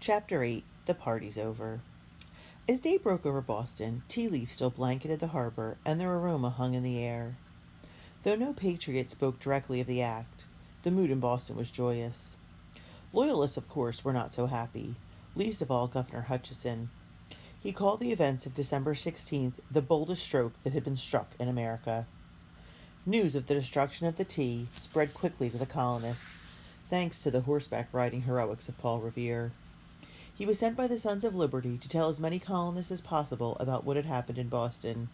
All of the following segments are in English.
Chapter 8. The Party's Over. As day broke over Boston, tea leaves still blanketed the harbor, and their aroma hung in the air. Though no patriot spoke directly of the act, the mood in Boston was joyous. Loyalists, of course, were not so happy, least of all Governor Hutchinson. He called the events of December 16th the boldest stroke that had been struck in America. News of the destruction of the tea spread quickly to the colonists, thanks to the horseback riding heroics of Paul Revere. He was sent by the Sons of Liberty to tell as many colonists as possible about what had happened in Boston.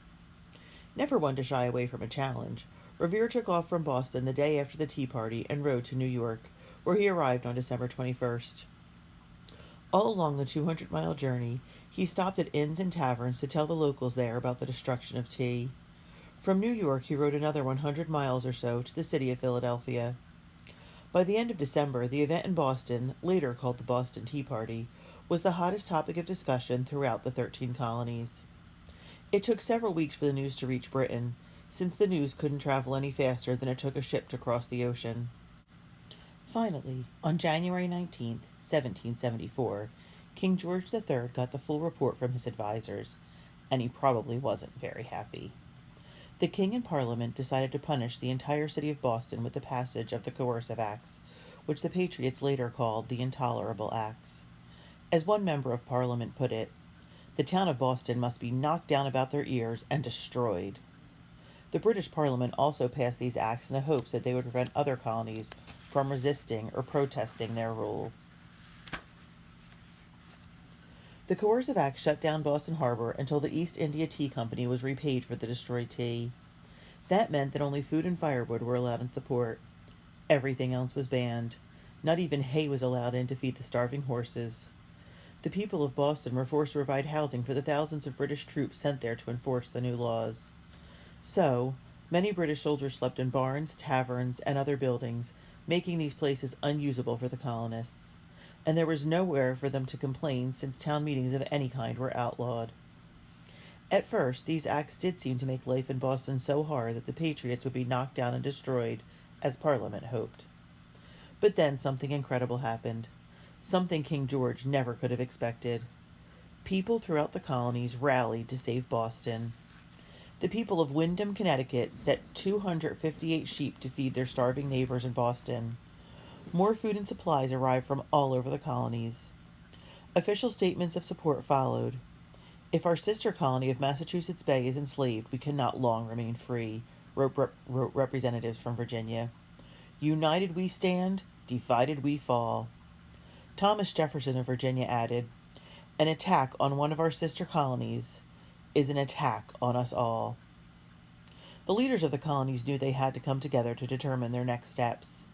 Never one to shy away from a challenge, Revere took off from Boston the day after the Tea Party and rode to New York, where he arrived on December 21st. All along the 200-mile journey, he stopped at inns and taverns to tell the locals there about the destruction of tea. From New York, he rode another 100 miles or so to the city of Philadelphia. By the end of December, the event in Boston, later called the Boston Tea Party, was the hottest topic of discussion throughout the 13 colonies. It took several weeks for the news to reach Britain, since the news couldn't travel any faster than it took a ship to cross the ocean. Finally, on January 19, 1774, King George III got the full report from his advisors, and he probably wasn't very happy. The King and Parliament decided to punish the entire city of Boston with the passage of the Coercive Acts, which the Patriots later called the Intolerable Acts. As one member of Parliament put it, the town of Boston must be knocked down about their ears and destroyed. The British Parliament also passed these acts in the hopes that they would prevent other colonies from resisting or protesting their rule. The Coercive Act shut down Boston Harbor until the East India Tea Company was repaid for the destroyed tea. That meant that only food and firewood were allowed into the port. Everything else was banned. Not even hay was allowed in to feed the starving horses. The people of Boston were forced to provide housing for the thousands of British troops sent there to enforce the new laws. So, many British soldiers slept in barns, taverns, and other buildings, making these places unusable for the colonists. And there was nowhere for them to complain, since town meetings of any kind were outlawed. At first, these acts did seem to make life in Boston so hard that the Patriots would be knocked down and destroyed, as Parliament hoped. But then something incredible happened. Something King George never could have expected. People throughout the colonies rallied to save Boston. The people of Windham, Connecticut, set 258 sheep to feed their starving neighbors in Boston. More food and supplies arrived from all over the colonies. Official statements of support followed. "If our sister colony of Massachusetts Bay is enslaved, we cannot long remain free," wrote representatives from Virginia. "United we stand, divided we fall." Thomas Jefferson of Virginia added, "An attack on one of our sister colonies is an attack on us all." The leaders of the colonies knew they had to come together to determine their next steps.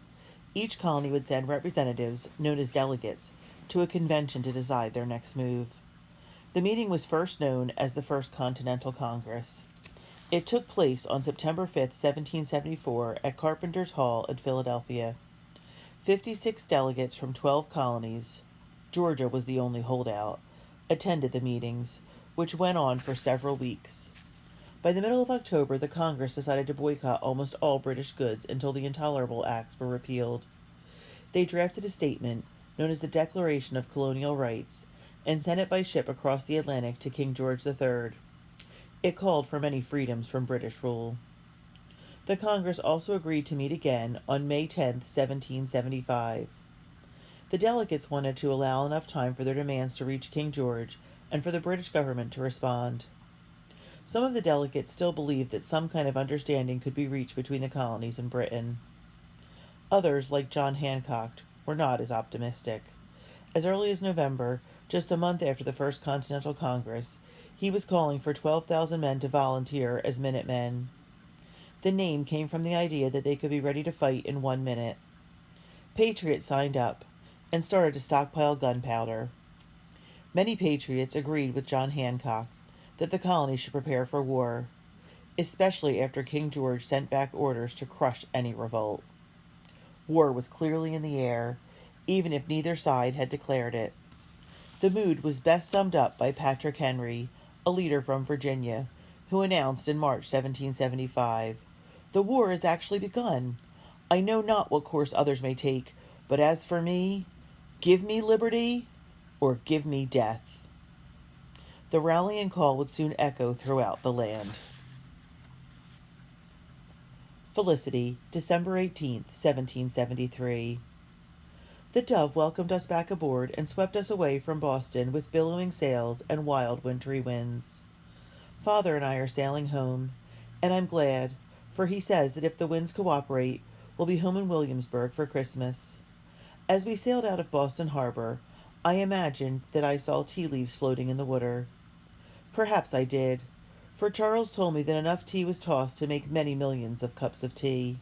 Each colony would send representatives, known as delegates, to a convention to decide their next move. The meeting was first known as the First Continental Congress. It took place on September 5, 1774, at Carpenter's Hall in Philadelphia. 56 delegates from 12 colonies, Georgia was the only holdout, attended the meetings, which went on for several weeks. By the middle of October, the Congress decided to boycott almost all British goods until the Intolerable Acts were repealed. They drafted a statement, known as the Declaration of Colonial Rights, and sent it by ship across the Atlantic to King George III. It called for many freedoms from British rule. The Congress also agreed to meet again on May 10, 1775. The delegates wanted to allow enough time for their demands to reach King George and for the British government to respond. Some of the delegates still believed that some kind of understanding could be reached between the colonies and Britain. Others, like John Hancock, were not as optimistic. As early as November, just a month after the First Continental Congress, he was calling for 12,000 men to volunteer as Minutemen. The name came from the idea that they could be ready to fight in 1 minute. Patriots signed up and started to stockpile gunpowder. Many Patriots agreed with John Hancock that the colonies should prepare for war, especially after King George sent back orders to crush any revolt. War was clearly in the air, even if neither side had declared it. The mood was best summed up by Patrick Henry, a leader from Virginia, who announced in March 1775, "The war has actually begun. I know not what course others may take, but as for me, give me liberty, or give me death. The rallying call would soon echo throughout the land. Felicity, December 18th, 1773. The Dove welcomed us back aboard and swept us away from Boston with billowing sails and wild wintry winds. Father and I are sailing home, and I'm glad, for he says that if the winds cooperate, we'll be home in Williamsburg for Christmas. As we sailed out of Boston Harbor, I imagined that I saw tea leaves floating in the water. Perhaps I did, for Charles told me that enough tea was tossed to make many millions of cups of tea.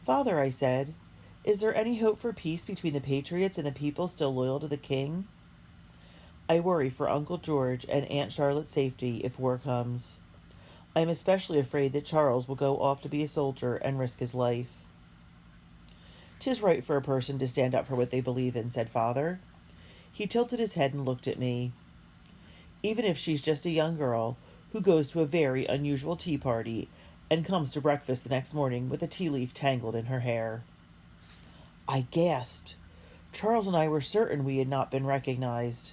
Father, I said, is there any hope for peace between the patriots and the people still loyal to the king? I worry for Uncle George and Aunt Charlotte's safety if war comes. I am especially afraid that Charles will go off to be a soldier and risk his life. 'Tis right for a person to stand up for what they believe in, said Father. He tilted his head and looked at me. Even if she's just a young girl who goes to a very unusual tea party and comes to breakfast the next morning with a tea leaf tangled in her hair. I gasped. Charles and I were certain we had not been recognized.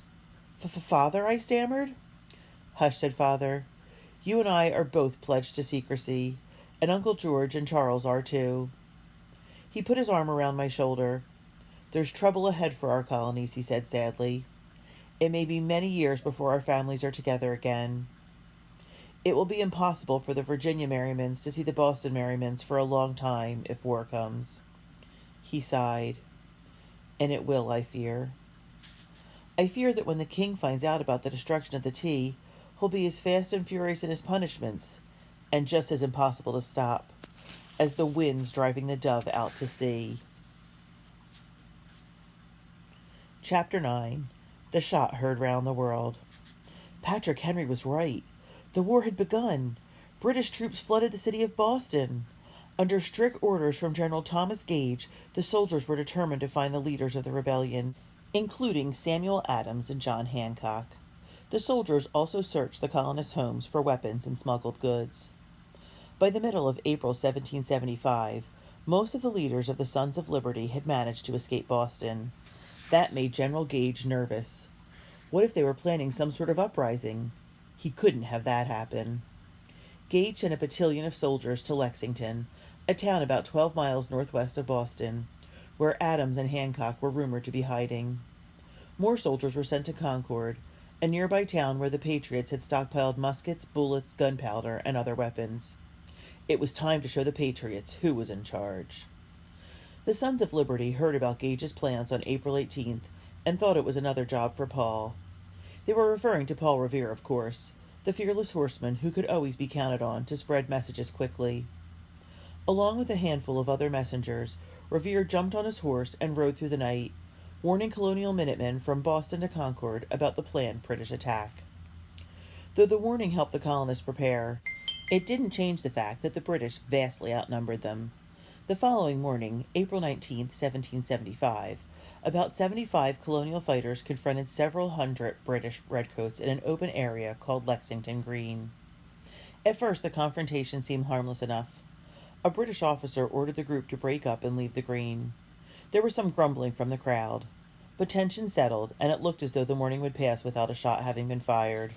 Father, I stammered. Hush, said Father. You and I are both pledged to secrecy, and Uncle George and Charles are too. He put his arm around my shoulder. There's trouble ahead for our colonies, he said sadly. It may be many years before our families are together again. It will be impossible for the Virginia Merrymans to see the Boston Merrymans for a long time if war comes. He sighed. And it will, I fear. I fear that when the king finds out about the destruction of the tea, he'll be as fast and furious in his punishments, and just as impossible to stop, as the winds driving the Dove out to sea. Chapter 9. The Shot Heard Round the World. Patrick Henry was right. The war had begun. British troops flooded the city of Boston. Under strict orders from General Thomas Gage, the soldiers were determined to find the leaders of the rebellion, including Samuel Adams and John Hancock. The soldiers also searched the colonists' homes for weapons and smuggled goods. By the middle of April 1775, most of the leaders of the Sons of Liberty had managed to escape Boston. That made General Gage nervous. What if they were planning some sort of uprising? He couldn't have that happen. Gage sent a battalion of soldiers to Lexington, a town about 12 miles northwest of Boston, where Adams and Hancock were rumored to be hiding. More soldiers were sent to Concord, a nearby town where the Patriots had stockpiled muskets, bullets, gunpowder, and other weapons. It was time to show the Patriots who was in charge. The Sons of Liberty heard about Gage's plans on April 18th and thought it was another job for Paul. They were referring to Paul Revere, of course, the fearless horseman who could always be counted on to spread messages quickly. Along with a handful of other messengers, Revere jumped on his horse and rode through the night, warning Colonial Minutemen from Boston to Concord about the planned British attack. Though the warning helped the colonists prepare, it didn't change the fact that the British vastly outnumbered them. The following morning, April 19th, 1775, about 75 colonial fighters confronted several hundred British redcoats in an open area called Lexington Green. At first, the confrontation seemed harmless enough. A British officer ordered the group to break up and leave the green. There was some grumbling from the crowd, but tension settled, and it looked as though the morning would pass without a shot having been fired.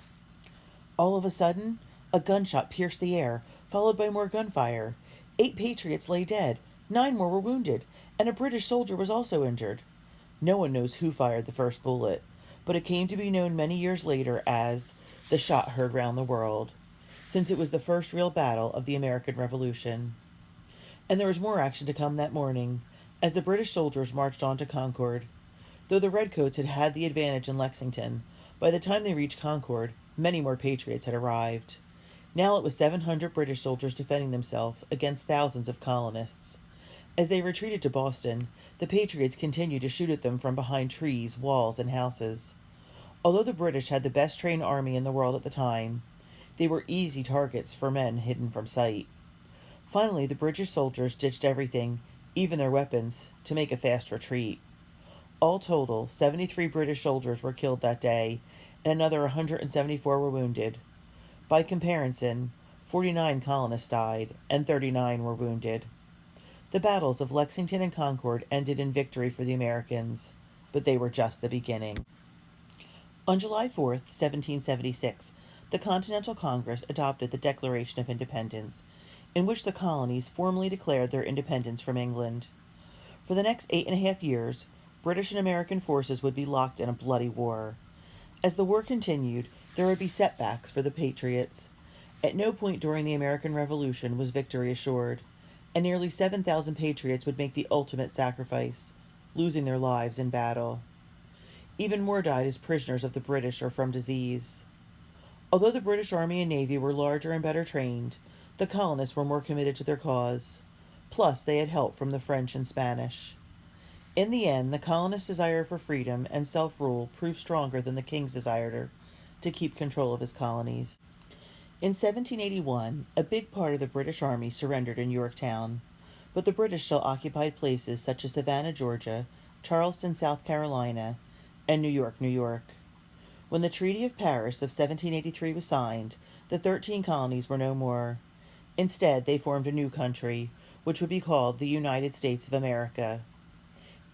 All of a sudden, a gunshot pierced the air, followed by more gunfire. 8 patriots lay dead, 9 more were wounded, and a British soldier was also injured. No one knows who fired the first bullet, but it came to be known many years later as the Shot Heard Round the World, since it was the first real battle of the American Revolution. And there was more action to come that morning, as the British soldiers marched on to Concord. Though the Redcoats had had the advantage in Lexington, by the time they reached Concord, many more patriots had arrived. Now it was 700 British soldiers defending themselves against thousands of colonists. As they retreated to Boston, the patriots continued to shoot at them from behind trees, walls, and houses. Although the British had the best trained army in the world at the time, they were easy targets for men hidden from sight. Finally, the British soldiers ditched everything, even their weapons, to make a fast retreat. All total, 73 British soldiers were killed that day, and another 174 were wounded. By comparison, 49 colonists died, and 39 were wounded. The battles of Lexington and Concord ended in victory for the Americans, but they were just the beginning. On July 4th, 1776, the Continental Congress adopted the Declaration of Independence, in which the colonies formally declared their independence from England. For the next 8.5 years, British and American forces would be locked in a bloody war. As the war continued, there would be setbacks for the Patriots. At no point during the American Revolution was victory assured, and nearly 7,000 Patriots would make the ultimate sacrifice, losing their lives in battle. Even more died as prisoners of the British or from disease. Although the British Army and Navy were larger and better trained, the colonists were more committed to their cause. Plus, they had help from the French and Spanish. In the end, the colonists' desire for freedom and self-rule proved stronger than the king's desire to keep control of his colonies. In 1781, a big part of the British Army surrendered in Yorktown, but the British still occupied places such as Savannah, Georgia, Charleston, South Carolina, and New York, New York. When the Treaty of Paris of 1783 was signed, the 13 colonies were no more. Instead, they formed a new country, which would be called the United States of America.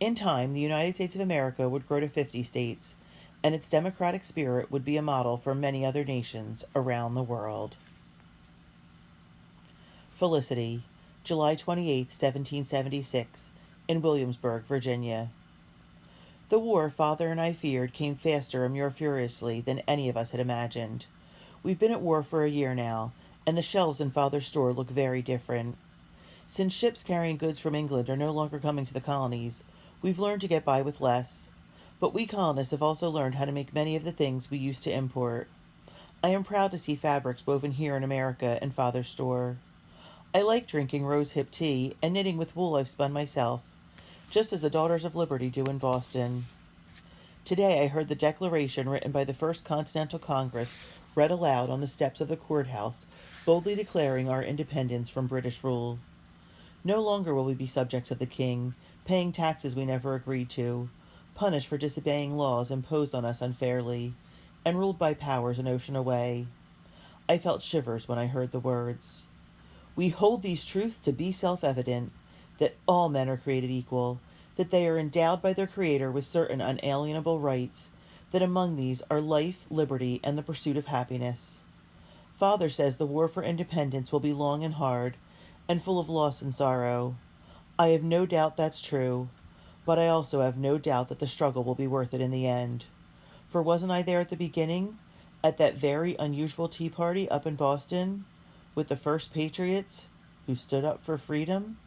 In time, the United States of America would grow to 50 states, and its democratic spirit would be a model for many other nations around the world. Felicity, July 28, 1776, in Williamsburg, Virginia. The war Father and I feared came faster and more furiously than any of us had imagined. We've been at war for a year now, and the shelves in Father's store look very different. Since ships carrying goods from England are no longer coming to the colonies, we've learned to get by with less. But we colonists have also learned how to make many of the things we used to import. I am proud to see fabrics woven here in America in Father's store. I like drinking rose-hip tea and knitting with wool I've spun myself, just as the Daughters of Liberty do in Boston. Today I heard the declaration written by the First Continental Congress read aloud on the steps of the courthouse, boldly declaring our independence from British rule. No longer will we be subjects of the king, paying taxes we never agreed to, punished for disobeying laws imposed on us unfairly, and ruled by powers an ocean away. I felt shivers when I heard the words. We hold these truths to be self-evident, that all men are created equal, that they are endowed by their Creator with certain unalienable rights, that among these are life, liberty, and the pursuit of happiness. Father says the war for independence will be long and hard, and full of loss and sorrow. I have no doubt that's true, but I also have no doubt that the struggle will be worth it in the end. For wasn't I there at the beginning, at that very unusual tea party up in Boston, with the first patriots who stood up for freedom?